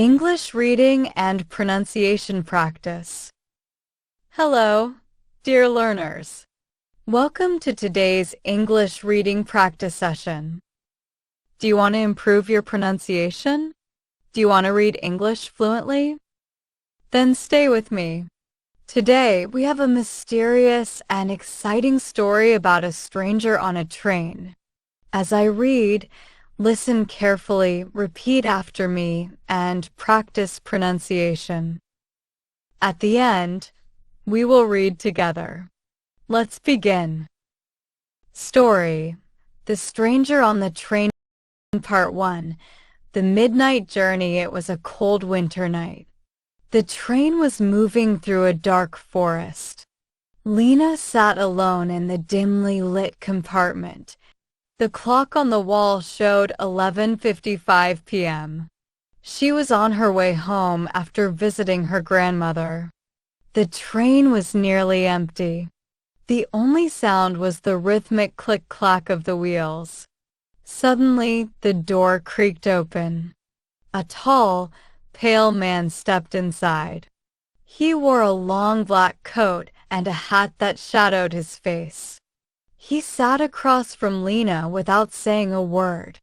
English reading and pronunciation practice. Hello, dear learners. Welcome to today's English reading practice session. Do you want to improve your pronunciation? Do you want to read English fluently? Then stay with me. Today, we have a mysterious and exciting story about a stranger on a train. As I read, listen carefully, repeat after me, and practice pronunciation. At the end, we will read together. Let's begin. Story: The Stranger on the Train, Part 1. The midnight journey. It was a cold winter night. The train was moving through a dark forest. Lena sat alone in the dimly lit compartment. The clock on the wall showed 11:55 p.m. She was on her way home after visiting her grandmother. The train was nearly empty. The only sound was the rhythmic click-clack of the wheels. Suddenly, the door creaked open. A tall, pale man stepped inside. He wore a long black coat and a hat that shadowed his face. He sat across from Lena without saying a word.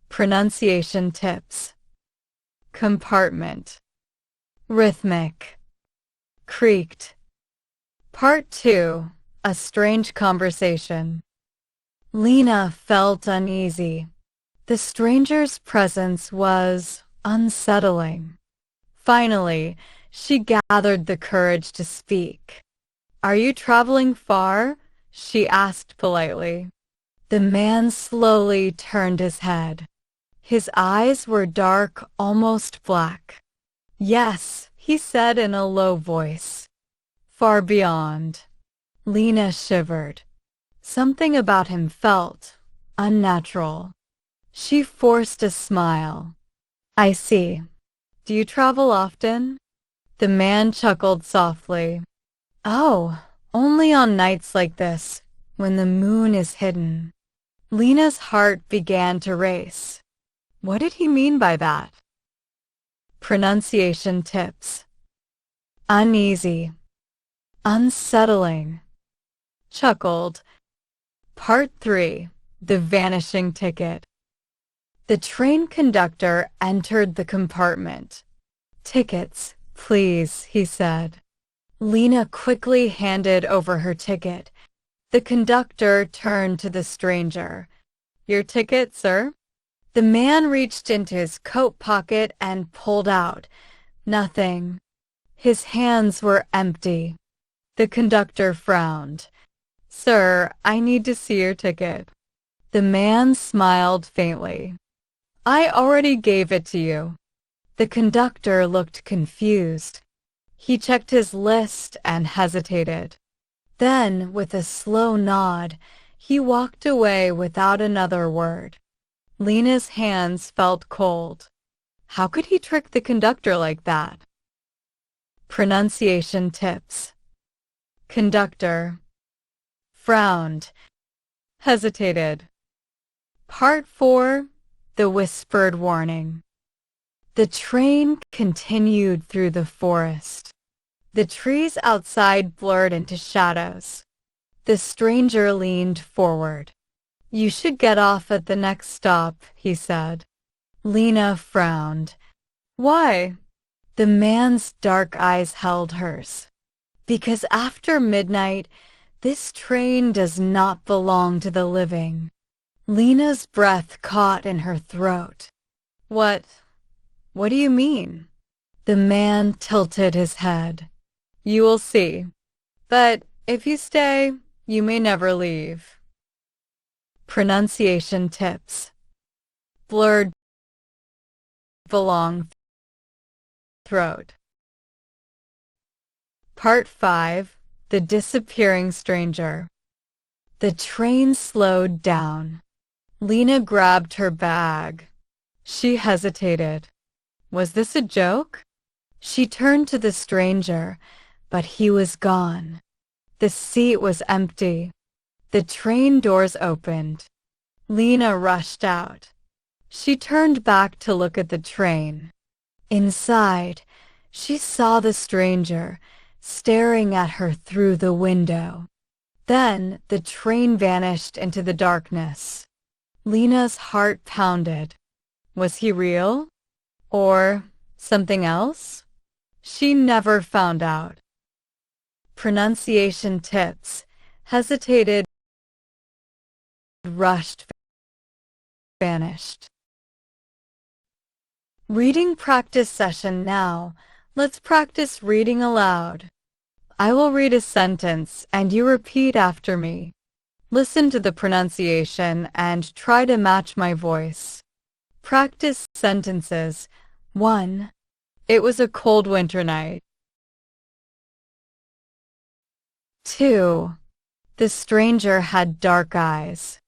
Pronunciation tips. Compartment. Rhythmic. Creaked. Part 2. A strange conversation. Lena felt uneasy. The stranger's presence was unsettling. Finally, she gathered the courage to speak. "Are you traveling far?" she asked politely. The man slowly turned his head. His eyes were dark, almost black. "Yes," he said in a low voice. "Far beyond." Lena shivered. Something about him felt unnatural. She forced a smile. "I see. Do you travel often?" The man chuckled softly. "Oh, only on nights like this, when the moon is hidden." Lena's heart began to race. What did he mean by that? Pronunciation tips. Uneasy. Unsettling. Chuckled. Part 3. The Vanishing Ticket. The train conductor entered the compartment. "Tickets, please," he said. Lena quickly handed over her ticket. The conductor turned to the stranger. "Your ticket, sir?" The man reached into his coat pocket and pulled out nothing. His hands were empty. The conductor frowned. "Sir, I need to see your ticket." The man smiled faintly. "I already gave it to you." The conductor looked confused. He checked his list and hesitated. Then, with a slow nod, he walked away without another word. Lena's hands felt cold. How could he trick the conductor like that? Pronunciation tips. Conductor. Frowned. Hesitated. Part 4. The Whispered Warning. The train continued through the forest. The trees outside blurred into shadows. The stranger leaned forward. "You should get off at the next stop," he said. Lena frowned. "Why?" The man's dark eyes held hers. "Because after midnight, this train does not belong to the living." Lena's breath caught in her throat. What do you mean?" The man tilted his head. "You will see. But if you stay, you may never leave." Pronunciation tips. Blurred. Belong. Throat. Part 5. The Disappearing Stranger. The train slowed down. Lena grabbed her bag. She hesitated. Was this a joke? She turned to the stranger, but he was gone. The seat was empty. The train doors opened. Lena rushed out. She turned back to look at the train. Inside, she saw the stranger staring at her through the window. Then the train vanished into the darkness. Lena's heart pounded. Was he real? Or something else? She never found out. Pronunciation tips: hesitated, rushed, vanished. Reading practice session now. Let's practice reading aloud. I will read a sentence and you repeat after me. Listen to the pronunciation and try to match my voice. Practice sentences. 1. It was a cold winter night. 2. The stranger had dark eyes.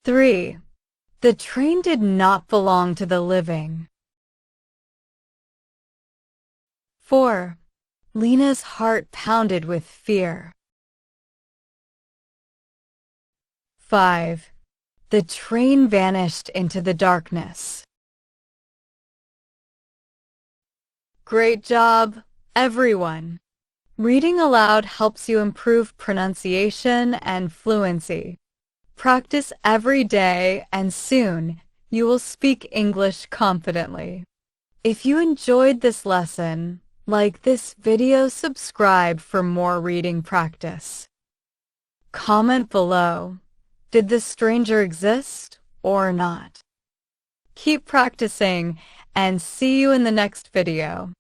3. The train did not belong to the living. 4. Lena's heart pounded with fear. 5. The train vanished into the darkness. Great job, everyone! Reading aloud helps you improve pronunciation and fluency. Practice every day and soon you will speak English confidently. If you enjoyed this lesson, like this video, subscribe for more reading practice. Comment below. Did this stranger exist or not? Keep practicing and see you in the next video.